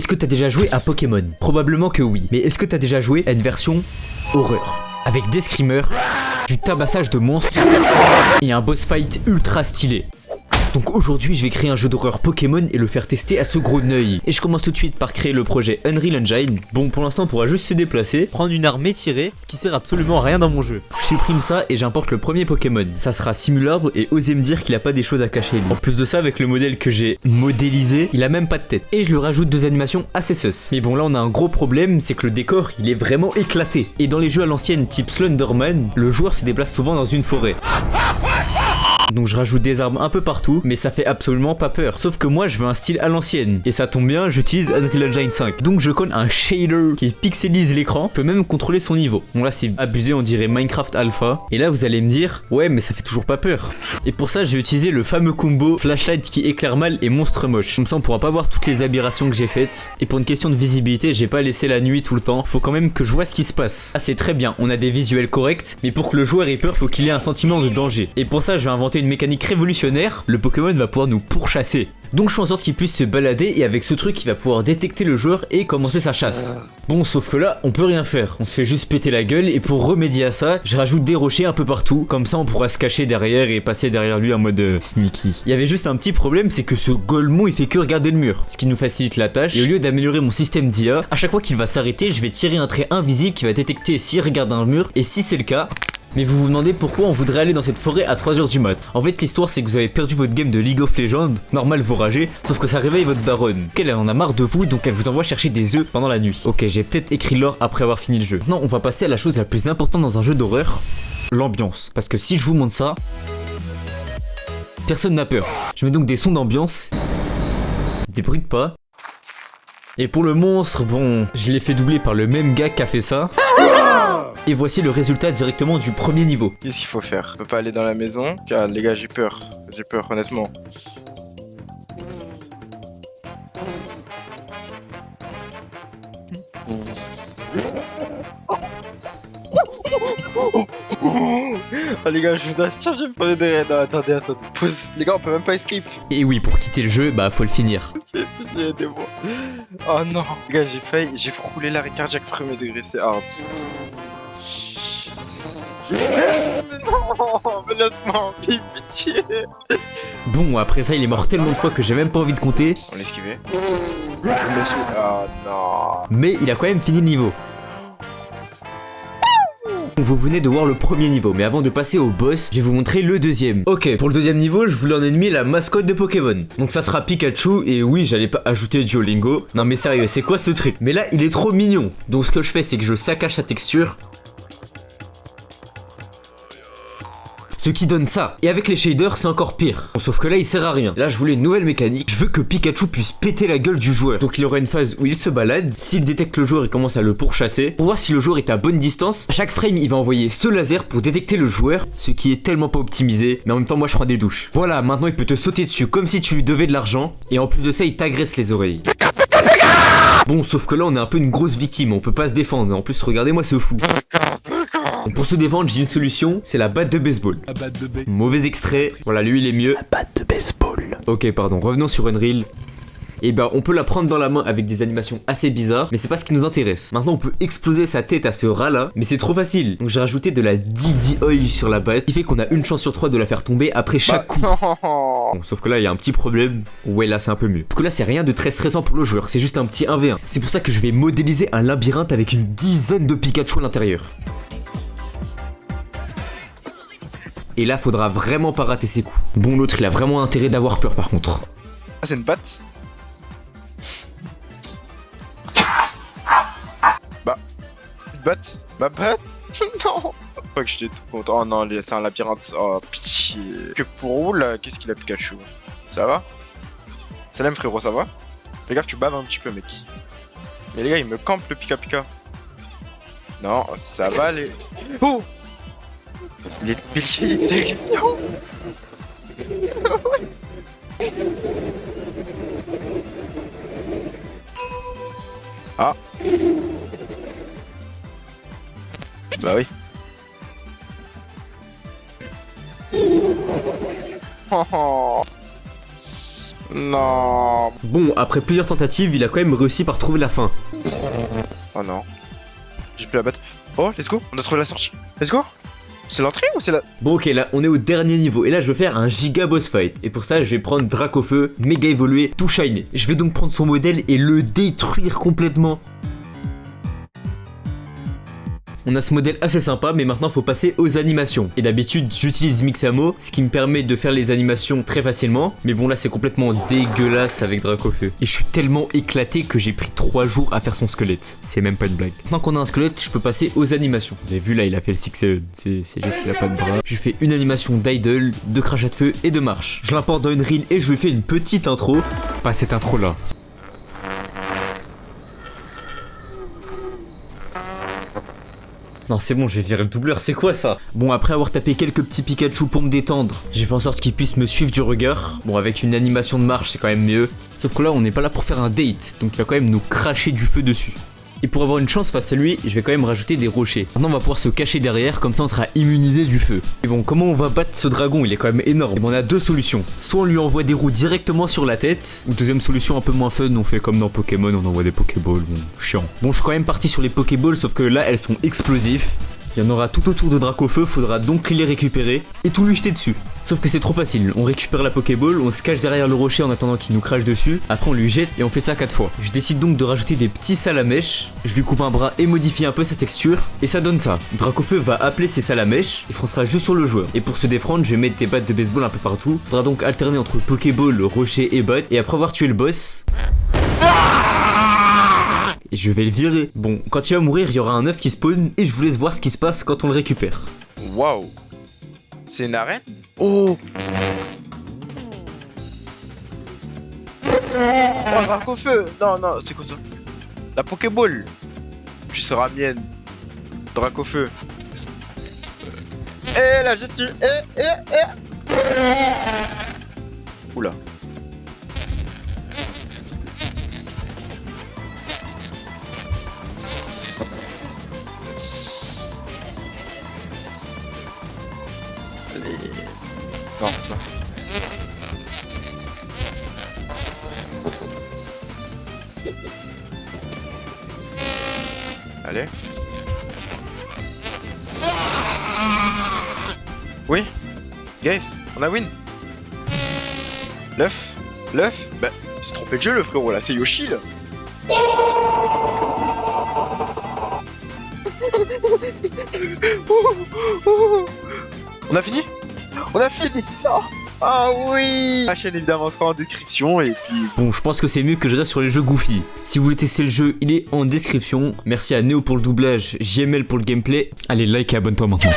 Est-ce que t'as déjà joué à Pokémon? Probablement que oui. Mais est-ce que t'as déjà joué à une version horreur? Avec des screamers, du tabassage de monstres et un boss fight ultra stylé. Donc aujourd'hui je vais créer un jeu d'horreur Pokémon et le faire tester à ce gros œil. Et je commence tout de suite par créer le projet Unreal Engine. Bon, pour l'instant on pourra juste se déplacer, prendre une arme étirée, ce qui sert absolument à rien dans mon jeu. Je supprime ça et j'importe le premier Pokémon. Ça sera Simulabre et osez me dire qu'il a pas des choses à cacher lui. En plus de ça, avec le modèle que j'ai modélisé, il a même pas de tête. Et je lui rajoute 2 animations assez sus. Mais bon, là on a un gros problème, c'est que le décor il est vraiment éclaté. Et dans les jeux à l'ancienne type Slenderman, le joueur se déplace souvent dans une forêt. Donc je rajoute des arbres un peu partout, mais ça fait absolument pas peur. Sauf que moi je veux un style à l'ancienne. Et ça tombe bien, j'utilise Unreal Engine 5. Donc je colle un shader qui pixelise l'écran. Je peux même contrôler son niveau. Bon là c'est abusé, on dirait Minecraft Alpha. Et là vous allez me dire, ouais mais ça fait toujours pas peur. Et pour ça j'ai utilisé le fameux combo flashlight qui éclaire mal et monstre moche. Comme ça on pourra pas voir toutes les aberrations que j'ai faites. Et pour une question de visibilité, j'ai pas laissé la nuit tout le temps. Faut quand même que je vois ce qui se passe. Ah c'est très bien, on a des visuels corrects. Mais pour que le joueur ait peur, faut qu'il ait un sentiment de danger. Et pour ça je vais inventer une mécanique révolutionnaire, le Pokémon va pouvoir nous pourchasser. Donc je fais en sorte qu'il puisse se balader et avec ce truc il va pouvoir détecter le joueur et commencer sa chasse. Bon sauf que là on peut rien faire, on se fait juste péter la gueule et pour remédier à ça, je rajoute des rochers un peu partout, comme ça on pourra se cacher derrière et passer derrière lui en mode sneaky. Il y avait juste un petit problème, c'est que ce Golemon il fait que regarder le mur, ce qui nous facilite la tâche et au lieu d'améliorer mon système d'IA, à chaque fois qu'il va s'arrêter je vais tirer un trait invisible qui va détecter s'il regarde un mur et si c'est le cas. Mais vous vous demandez pourquoi on voudrait aller dans cette forêt à 3h du mat. En fait l'histoire c'est que vous avez perdu votre game de League of Legends, normal vous ragez, sauf que ça réveille votre daronne. Elle en a marre de vous donc elle vous envoie chercher des œufs pendant la nuit. Ok, j'ai peut-être écrit l'or après avoir fini le jeu. Maintenant on va passer à la chose la plus importante dans un jeu d'horreur, l'ambiance. Parce que si je vous montre ça, personne n'a peur. Je mets donc des sons d'ambiance, des bruits de pas. Et pour le monstre, bon, je l'ai fait doubler par le même gars qui a fait ça. Et voici le résultat directement du premier niveau. Qu'est-ce qu'il faut faire? Je peux pas aller dans la maison. Car les gars, j'ai peur, honnêtement. Oh les gars, je vous assure, j'ai pas de... Non, attendez. Pause. Les gars, on peut même pas escape. Et oui, pour quitter le jeu, bah faut le finir. Aidez-moi. Oh non. Les gars, j'ai frôlé l'arrêt cardiaque premier degré, c'est hard. Non, mais laisse-moi en paix, pitié. Bon, après ça, il est mort tellement de fois que j'ai même pas envie de compter. On l'a esquivé. Oh non. Mais il a quand même fini le niveau. Vous venez de voir le premier niveau, mais avant de passer au boss, je vais vous montrer le deuxième. Ok, pour le deuxième niveau, je voulais en ennemi la mascotte de Pokémon. Donc ça sera Pikachu, et oui, j'allais pas ajouter Duolingo. Non mais sérieux, c'est quoi ce truc? Mais là, il est trop mignon. Donc ce que je fais, c'est que je saccage sa texture. Ce qui donne ça. Et avec les shaders, c'est encore pire. Bon, sauf que là, il sert à rien. Là, je voulais une nouvelle mécanique. Je veux que Pikachu puisse péter la gueule du joueur. Donc il aura une phase où il se balade. S'il détecte le joueur, il commence à le pourchasser. Pour voir si le joueur est à bonne distance, à chaque frame, il va envoyer ce laser pour détecter le joueur. Ce qui est tellement pas optimisé. Mais en même temps, moi, je prends des douches. Voilà, maintenant, il peut te sauter dessus comme si tu lui devais de l'argent. Et en plus de ça, il t'agresse les oreilles. Bon, sauf que là, on est un peu une grosse victime. On peut pas se défendre. En plus, regardez-moi ce fou. Donc pour se défendre, j'ai une solution, c'est la batte de baseball. Mauvais extrait, voilà, lui il est mieux. La batte de baseball. Ok, pardon, revenons sur Unreal. Et bah on peut la prendre dans la main avec des animations assez bizarres, mais c'est pas ce qui nous intéresse. Maintenant on peut exploser sa tête à ce rat là, mais c'est trop facile. Donc j'ai rajouté de la DD Oil sur la batte, qui fait qu'on a une chance sur 3 de la faire tomber après chaque coup. Bon, sauf que là il y a un petit problème. Ouais, là c'est un peu mieux. Parce que là c'est rien de très stressant pour le joueur, c'est juste un petit 1v1. C'est pour ça que je vais modéliser un labyrinthe avec une dizaine de Pikachu à l'intérieur. Et là, faudra vraiment pas rater ses coups. Bon, l'autre, il a vraiment intérêt d'avoir peur par contre. Ah, c'est une batte? Bah... Une batte? Ma batte? Non! Pas que j'étais tout content. Oh non, c'est un labyrinthe. Oh, pitié. Que pour vous, là, qu'est-ce qu'il a Pikachu? Ça va? Salam frérot, ça va? Fais gaffe, tu baves un petit peu, mec. Mais les gars, il me campe le Pika-Pika. Non, ça va aller. Oh! Il est pilier, il est terrifiant. Ah. Bah oui. Oh. Non. Bon, après plusieurs tentatives, il a quand même réussi par trouver la fin. Oh non. J'ai pu la battre. Oh, let's go. On a trouvé la sortie. Let's go. C'est l'entrée ou c'est la... Bon ok, là on est au dernier niveau et là je vais faire un giga boss fight. Et pour ça je vais prendre Dracofeu, méga évolué, tout shiny. Je vais donc prendre son modèle et le détruire complètement. On a ce modèle assez sympa, mais maintenant faut passer aux animations. Et d'habitude j'utilise Mixamo, ce qui me permet de faire les animations très facilement. Mais bon là c'est complètement dégueulasse avec Dracofeu. Et je suis tellement éclaté que j'ai pris 3 jours à faire son squelette. C'est même pas une blague. Maintenant qu'on a un squelette, je peux passer aux animations. Vous avez vu là, il a fait le 6-7. C'est juste qu'il a pas de bras. Je fais une animation d'idle, de crachat de feu et de marche. Je l'importe dans une reel et je lui fais une petite intro. Pas cette intro là. Non c'est bon, je vais virer le doubleur, c'est quoi ça? Bon, après avoir tapé quelques petits Pikachu pour me détendre, j'ai fait en sorte qu'il puisse me suivre du regard. Bon, avec une animation de marche c'est quand même mieux. Sauf que là on n'est pas là pour faire un date, donc il va quand même nous cracher du feu dessus. Et pour avoir une chance face à lui, je vais quand même rajouter des rochers. Maintenant on va pouvoir se cacher derrière, comme ça on sera immunisé du feu. Et bon, comment on va battre ce dragon? Il est quand même énorme. Et bon, on a deux solutions. Soit on lui envoie des roues directement sur la tête, ou deuxième solution un peu moins fun, on fait comme dans Pokémon, on envoie des Pokéballs. Bon, chiant. Bon, je suis quand même parti sur les Pokéballs, sauf que là elles sont explosives. Il y en aura tout autour de Dracofeu, faudra donc les récupérer et tout lui jeter dessus. Sauf que c'est trop facile, on récupère la Pokéball, on se cache derrière le rocher en attendant qu'il nous crache dessus, après on lui jette et on fait ça 4 fois. Je décide donc de rajouter des petits salamèches, je lui coupe un bras et modifie un peu sa texture, et ça donne ça. Dracofeu va appeler ses salamèches et foncera juste sur le joueur. Et pour se défendre, je vais mettre des battes de baseball un peu partout, faudra donc alterner entre Pokéball, rocher et batte, et après avoir tué le boss... Et je vais le virer. Bon, quand il va mourir, il y aura un œuf qui spawn et je vous laisse voir ce qui se passe quand on le récupère. Waouh. C'est une arène? Oh. Oh, Dracofeu. Non, non, c'est quoi ça? La Pokéball. Tu seras mienne. Dracofeu. Eh, là, je suis... Oula. Non, non. Allez. Oui. Guys, on a win. L'œuf. L'œuf. Bah, il s'est trompé de jeu le frérot là, c'est Yoshi là. On a fini? On a fini! Oh. Ah oui! La chaîne évidemment sera en description et puis... Bon, je pense que c'est mieux que je reste sur les jeux Goofy. Si vous voulez tester le jeu, il est en description. Merci à Néo pour le doublage, JML pour le gameplay. Allez, like et abonne-toi maintenant.